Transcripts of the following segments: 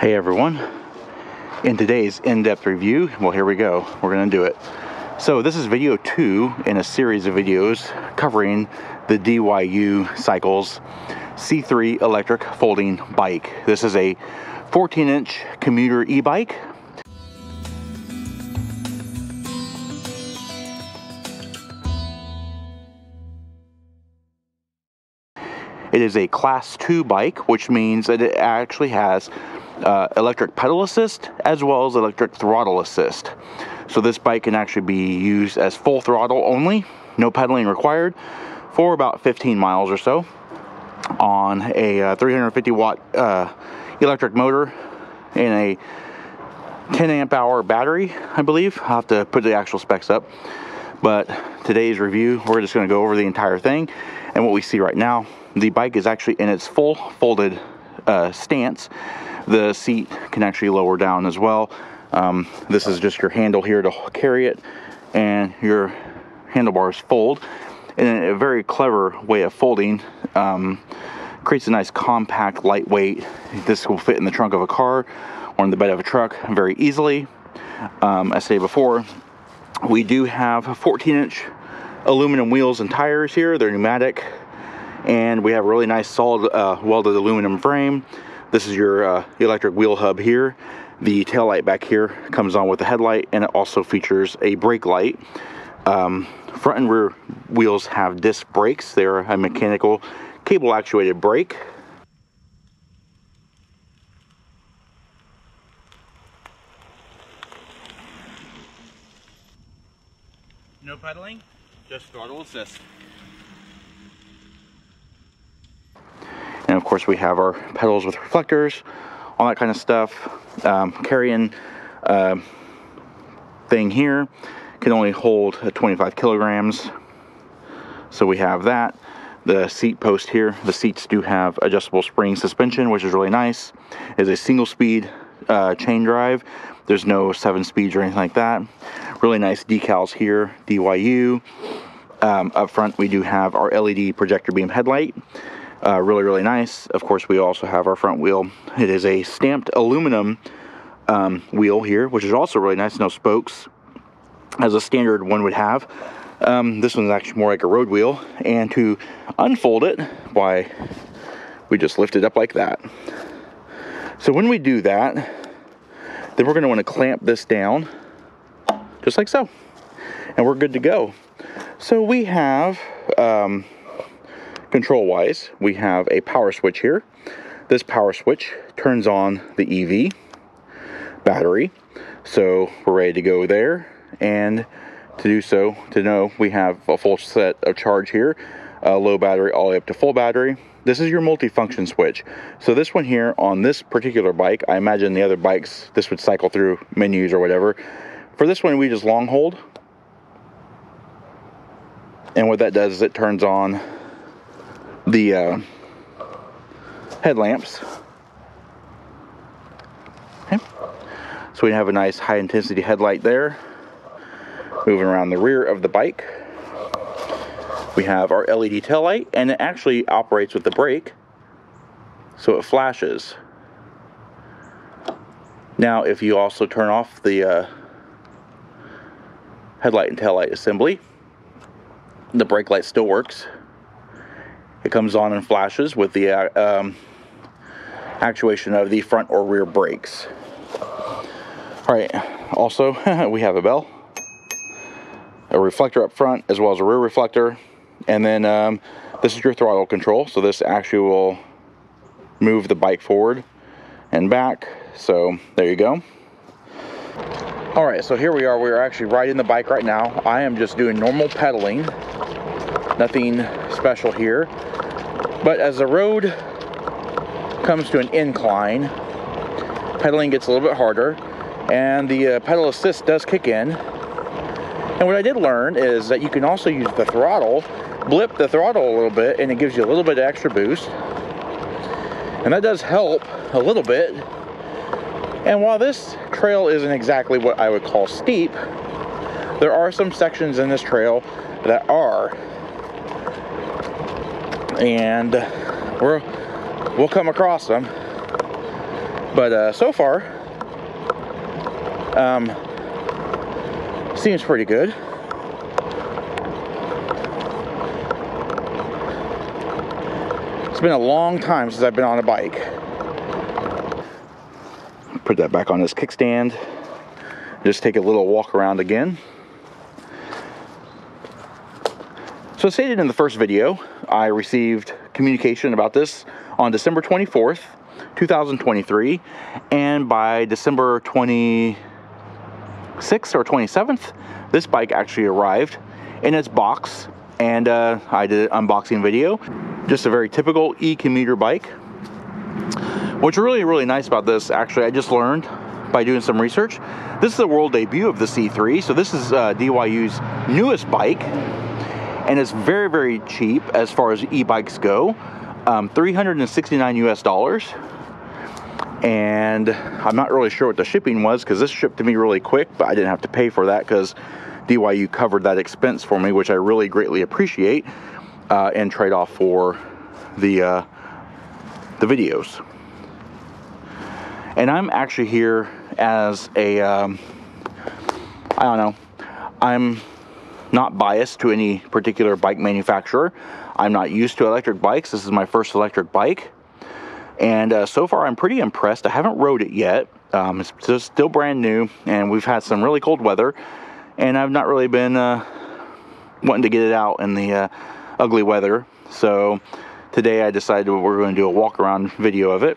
Hey everyone, in today's in-depth review, well, here we go, we're going to do it. So this is video 2 in a series of videos covering the DYU Cycles C3 electric folding bike. This is a 14-inch commuter e-bike. It is a class 2 bike, which means that it actually has electric pedal assist as well as electric throttle assist. So this bike can actually be used as full throttle only, no pedaling required, for about 15 miles or so on a 350 watt electric motor and a 10 amp hour battery, I believe. I'll have to put the actual specs up. But today's review, we're just going to go over the entire thing. And what we see right now, the bike is actually in its full folded stance. The seat can actually lower down as well. This is just your handle here to carry it, and your handlebars fold in a very clever way of folding. Creates a nice compact, lightweight. This will fit in the trunk of a car or in the bed of a truck very easily. As I stated before, we do have 14-inch aluminum wheels and tires here. They're pneumatic, and we have a really nice solid welded aluminum frame. This is your electric wheel hub here. The tail light back here comes on with the headlight, and it also features a brake light. Front and rear wheels have disc brakes. They're a mechanical cable actuated brake. No pedaling, just throttle assist. And of course we have our pedals with reflectors, all that kind of stuff. Carrying thing here can only hold 25 kilograms. So we have that. The seat post here, the seats do have adjustable spring suspension, which is really nice. It's a single speed chain drive. There's no 7 speeds or anything like that. Really nice decals here, DYU. Up front we do have our LED projector beam headlight. Really nice. Of course, we also have our front wheel. It is a stamped aluminum wheel here, which is also really nice. No spokes, as a standard one would have. This one's actually more like a road wheel. And to unfold it, why, we just lift it up like that. So when we do that, then we're going to want to clamp this down, just like so. And we're good to go. So we have... control-wise, we have a power switch here. This power switch turns on the EV battery, so we're ready to go there. And to do so, to know we have a full set of charge here, low battery all the way up to full battery. This is your multi-function switch. So this one here on this particular bike, I imagine the other bikes this would cycle through menus or whatever. For this one, we just long hold, and what that does is it turns on the headlamps. Okay. So we have a nice high intensity headlight there. Moving around the rear of the bike, we have our LED tail light, and it actually operates with the brake, so it flashes. Now if you also turn off the headlight and tail light assembly, the brake light still works. It comes on and flashes with the actuation of the front or rear brakes. Alright, also we have a bell, a reflector up front as well as a rear reflector, and then this is your throttle control. So this actually will move the bike forward and back. So there you go. Alright, so here we are. We're actually riding the bike right now. I am just doing normal pedaling. Nothing special here. But as the road comes to an incline, pedaling gets a little bit harder, and the pedal assist does kick in. And what I did learn is that you can also use the throttle, blip the throttle a little bit, and it gives you a little bit of extra boost. And that does help a little bit. And while this trail isn't exactly what I would call steep, there are some sections in this trail that are. And we'll come across them. But so far, seems pretty good. It's been a long time since I've been on a bike. Put that back on this kickstand. Just take a little walk around again. So as stated in the first video, I received communication about this on December 24th, 2023, and by December 26th or 27th, this bike actually arrived in its box, and I did an unboxing video. Just a very typical e-commuter bike. What's really nice about this, actually, I just learned by doing some research, this is the world debut of the C3, so this is DYU's newest bike, and it's very cheap as far as e-bikes go. $369 US, and I'm not really sure what the shipping was because this shipped to me really quick, but I didn't have to pay for that because DYU covered that expense for me, which I really greatly appreciate, in trade-off for the videos. And I'm actually here as a I don't know, I'm not biased to any particular bike manufacturer. I'm not used to electric bikes. This is my first electric bike, and so far I'm pretty impressed. I haven't rode it yet. It's just still brand new, and we've had some really cold weather, and I've not really been wanting to get it out in the ugly weather. So today I decided we're going to do a walk around video of it,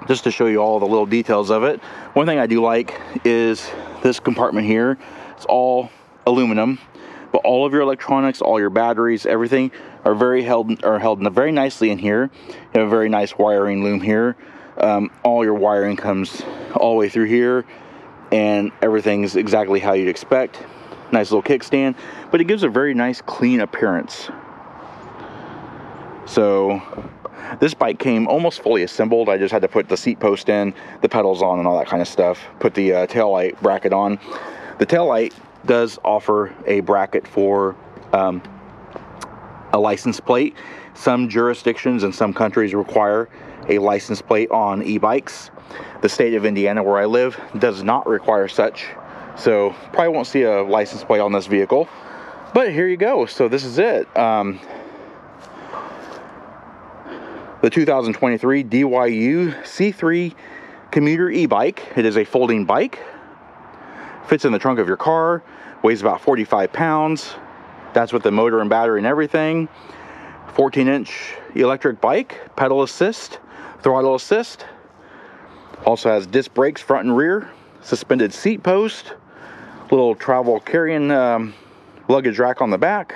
just to show you all the little details of it. One thing I do like is this compartment here. It's all aluminum, but all of your electronics, all your batteries, everything are held very nicely in here. You have a very nice wiring loom here. All your wiring comes all the way through here, and everything's exactly how you'd expect. Nice little kickstand, but it gives a very nice clean appearance. So this bike came almost fully assembled. I just had to put the seat post in, the pedals on, and all that kind of stuff. Put the taillight bracket on. The taillight does offer a bracket for a license plate. Some jurisdictions and some countries require a license plate on e-bikes. The state of Indiana, where I live, does not require such, so probably won't see a license plate on this vehicle. But here you go. So this is it. The 2023 DYU C3 Commuter e-bike. It is a folding bike. Fits in the trunk of your car. Weighs about 45 pounds. That's with the motor and battery and everything. 14-inch electric bike. Pedal assist. Throttle assist. Also has disc brakes front and rear. Suspended seat post. Little travel carrying luggage rack on the back.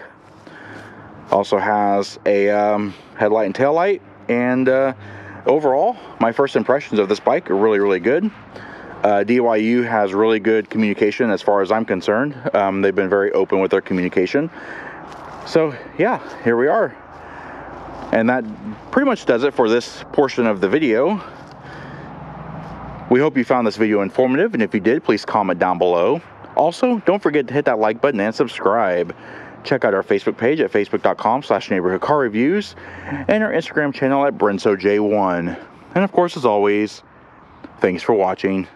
Also has a headlight and tail light. And overall, my first impressions of this bike are really good. DYU has really good communication as far as I'm concerned. They've been very open with their communication. So yeah, here we are. And that pretty much does it for this portion of the video. We hope you found this video informative, and if you did, please comment down below. Also, don't forget to hit that like button and subscribe. Check out our Facebook page at facebook.com/neighborhoodcarreviews and our Instagram channel at BrensoJ1. And of course, as always, thanks for watching.